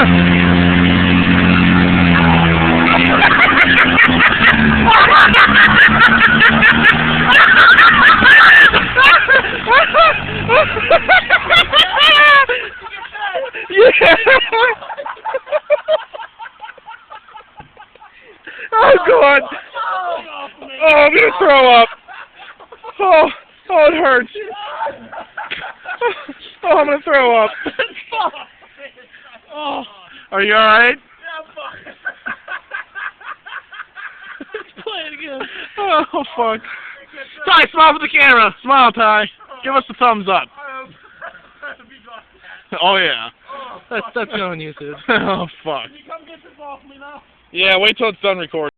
Oh God! Oh, I'm gonna throw up. Oh, it hurts. Oh, I'm gonna throw up. Oh, are you all right? Let's play it again. Oh fuck! Ty, smile for the camera. Smile, Ty. Give us the thumbs up. Oh yeah. That's going on YouTube. Oh fuck. Can you come get this off me now? Yeah, wait till it's done recording.